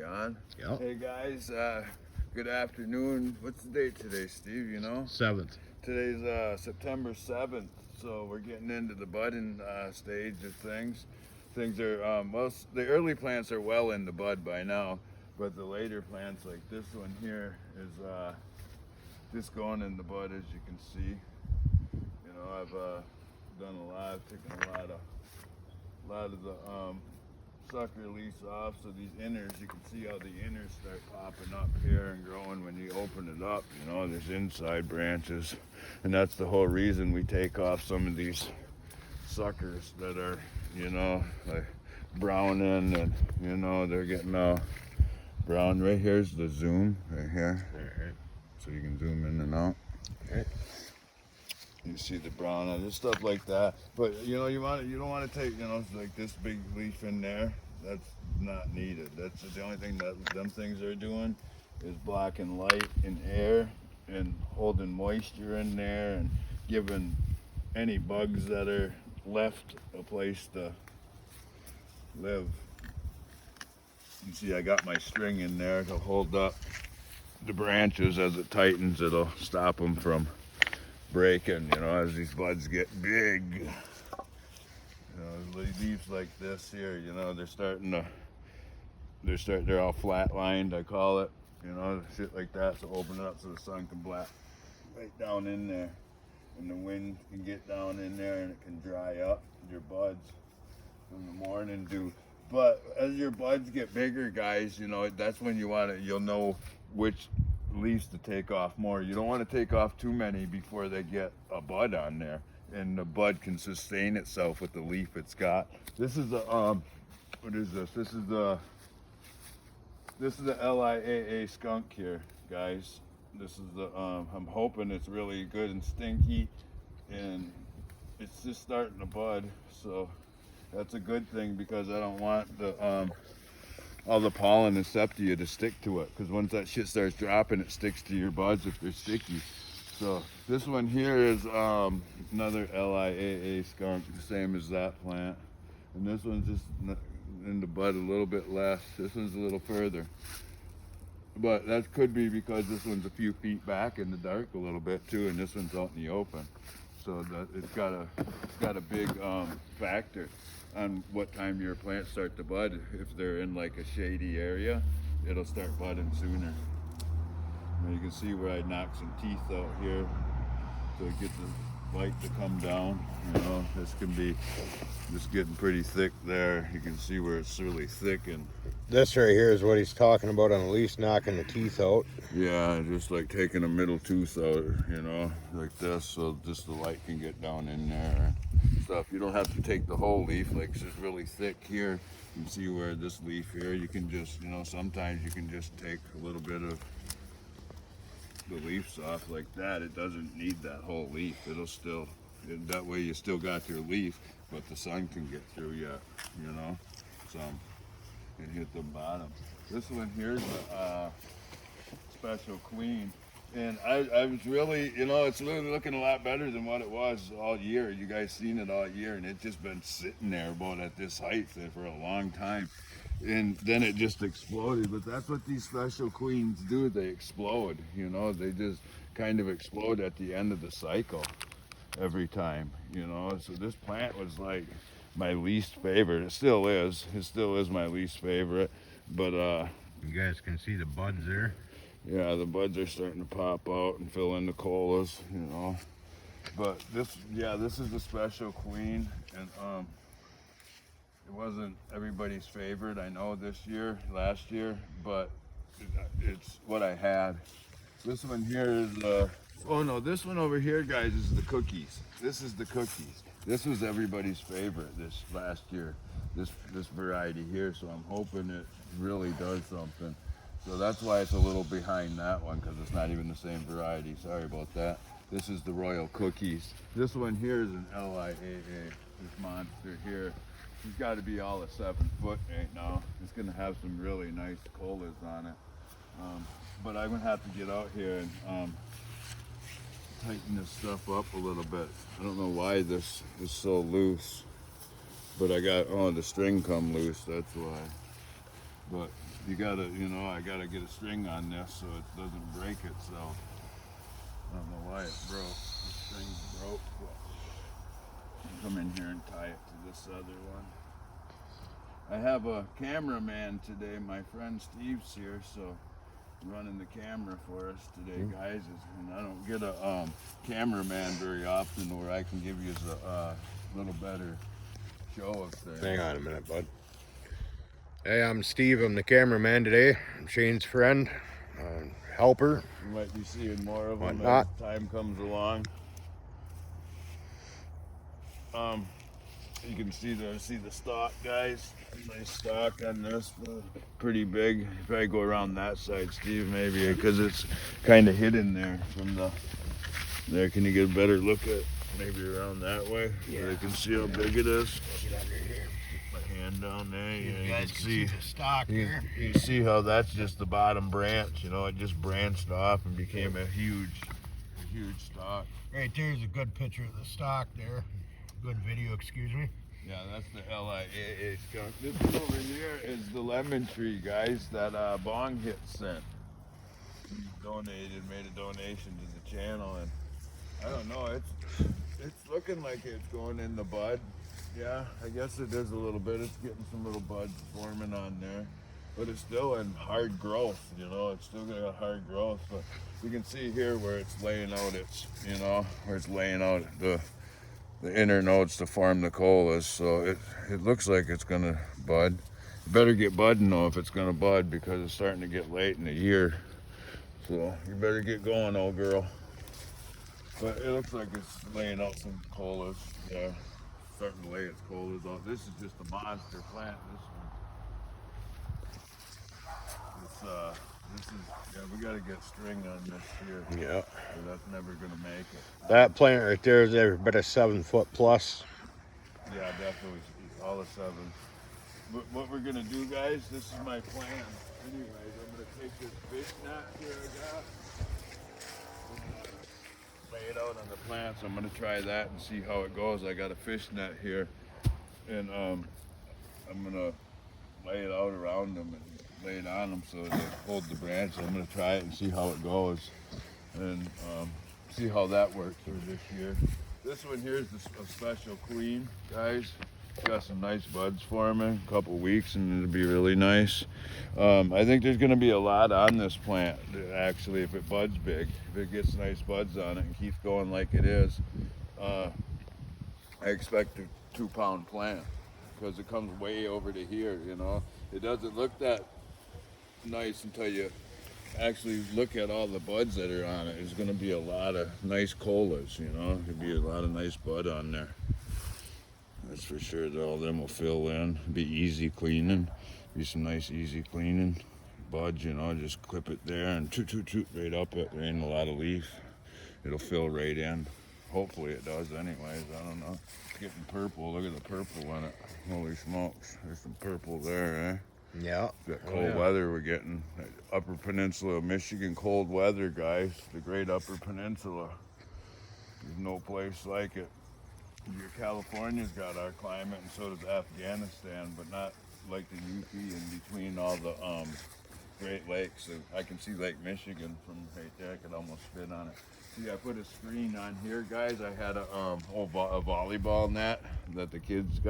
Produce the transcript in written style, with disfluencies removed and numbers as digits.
on? Yep. Hey guys, good afternoon. What's the date today, Steve? You know? 7th. Today's September 7th, so we're getting into the budding stage of things. Things are, the early plants are well in the bud by now, but the later plants like this one here is just going in the bud, as you can see. You know, I've done taken a lot of the sucker leaves off, so these inners, you can see how the inners start popping up here and growing when you open it up. You know, there's inside branches, and that's the whole reason we take off some of these suckers that are, you know, like browning, and you know, they're getting brown. Right here's the zoom right here, so you can zoom in and out. You see the brown and stuff like that, but you know, you don't want to take, you know, like this big leaf in there. That's not needed. That's the only thing that them things are doing is blocking light and air and holding moisture in there and giving any bugs that are left a place to live. You see, I got my string in there to hold up the branches. As it tightens, it'll stop them from breaking, you know, as these buds get big. You know, leaves like this here, you know, they're all flat lined, I call it, you know, shit like that. So open it up so the sun can blast right down in there, and the wind can get down in there, and it can dry up your buds in the morning dew. But as your buds get bigger, guys, you know, that's when you'll know which leaves to take off more. You don't want to take off too many before they get a bud on there, and the bud can sustain itself with the leaf it's got. This is a what is this? This is the LIAA skunk here, guys. This is the I'm hoping it's really good and stinky, and it's just starting to bud, so that's a good thing, because I don't want the all the pollen and septia to stick to it, because once that shit starts dropping, it sticks to your buds if they're sticky. So this one here is another LIAA skunk, the same as that plant, and this one's just in the bud a little bit less. This one's a little further, but that could be because this one's a few feet back in the dark a little bit too, and this one's out in the open, so that it's got a big factor on what time your plants start to bud. If they're in like a shady area, it'll start budding sooner. Now you can see where I knocked some teeth out here to get the light to come down. You know, this can be just getting pretty thick there. You can see where it's really thick, and This right here is what he's talking about, on the least knocking the teeth out. yeah, just like taking a middle tooth out, you know, like this, so just the light can get down in there and stuff. You don't have to take the whole leaf, like it's just really thick here. You can see where this leaf here, you can just, you know, sometimes you can just take a little bit of the leaves off like that. It doesn't need that whole leaf. It'll still, that way you still got your leaf, but the sun can get through yet, you know, some, and hit the bottom. This one here's a special queen, and I was really, you know, it's really looking a lot better than what it was all year. You guys seen it all year, and it's just been sitting there about at this height for a long time, and then it just exploded. But that's what these special queens do. They explode, you know, they just kind of explode at the end of the cycle every time, you know. So this plant was like my least favorite. It still is my least favorite, but You guys can see the buds there. yeah, the buds are starting to pop out and fill in the colas, you know. But this is the special queen, and it wasn't everybody's favorite, I know, last year, but it's what I had. This one here is oh no, this one over here, guys, is the cookies. This is the cookies. This was everybody's favorite this last year, this variety here, so I'm hoping it really does something. So that's why it's a little behind that one, because it's not even the same variety. Sorry about that. This is the Royal Cookies. This one here is an LIAA, this monster here. He's got to be all of 7 foot right now. It's going to have some really nice colas on it. But I'm going to have to get out here and tighten this stuff up a little bit. I don't know why this is so loose, but I got, the string come loose, that's why. But you gotta, I gotta get a string on this so it doesn't break itself. I don't know why it broke. The string broke. But I'll come in here and tie it to this other one. I have a cameraman today. My friend Steve's here, so running the camera for us today, guys. And I don't get a cameraman very often where I can give you a little better show of things. Hang on a minute, bud. Hey, I'm Steve. I'm the cameraman today. I'm Shane's friend, helper. You might be seeing more of them Whatnot. as time comes along. You can see the stalk, guys. Nice stalk on this, pretty big. If I go around that side, Steve, maybe because it's kind of hidden there from the. There, can you get a better look at maybe around that way? Yeah. Where they can see how big it is. Get under here. Put my hand down there. You You guys can see. the stalk here. You see how that's just the bottom branch. It just branched off and became a huge stalk. Right there's a good picture of the stalk there. Good video, excuse me. Yeah, that's the LIAA skunk. This one over here is the lemon tree, guys, that Bong Hit sent. He made a donation to the channel, and I don't know, it's looking like it's going in the bud. Yeah, I guess it is a little bit. It's getting some little buds forming on there. But it's still in hard growth, it's still got hard growth. But you can see here where it's laying out the inner nodes to form the colas, so it looks like it's gonna bud. You better get budding though if it's gonna bud, because it's starting to get late in the year. So you better get going, old girl. But it looks like it's laying out some colas. Yeah, starting to lay its colas out. This is just a monster plant. We gotta get string on this here. Yeah. So that's never gonna make it. That plant right there is every bit of 7 foot plus. Yeah, definitely all of 7. But what we're gonna do, guys, this is my plan. Anyways, I'm gonna take this fish net here I got, lay it out on the plants. I'm gonna try that and see how it goes. I got a fish net here, and I'm gonna lay it out around them and lay it on them so they hold the branch. I'm gonna try it and see how it goes, and see how that works for this year. This one here is a special queen, guys. It's got some nice buds forming, a couple weeks, and it'll be really nice. I think there's gonna be a lot on this plant, actually, if it buds big. If it gets nice buds on it and keeps going like it is, I expect a 2-pound plant, because it comes way over to here, It doesn't look that nice until you actually look at all the buds that are on it. There's going to be a lot of nice colas, There'll be a lot of nice bud on there. That's for sure. All of them will fill in. Be easy cleaning. Be some nice easy cleaning. Buds, just clip it there and toot right up it. There ain't a lot of leaf. It'll fill right in. Hopefully it does anyways. I don't know. It's getting purple. Look at the purple in it. Holy smokes. There's some purple there, eh? Yeah. That cold weather we're getting. That Upper Peninsula of Michigan cold weather, guys. The great Upper Peninsula. There's no place like it. California's got our climate, and so does Afghanistan, but not like the UP in between all the Great Lakes. So I can see Lake Michigan from right there. I could almost fit on it. See, I put a screen on here, guys. I had a volleyball net that the kids got.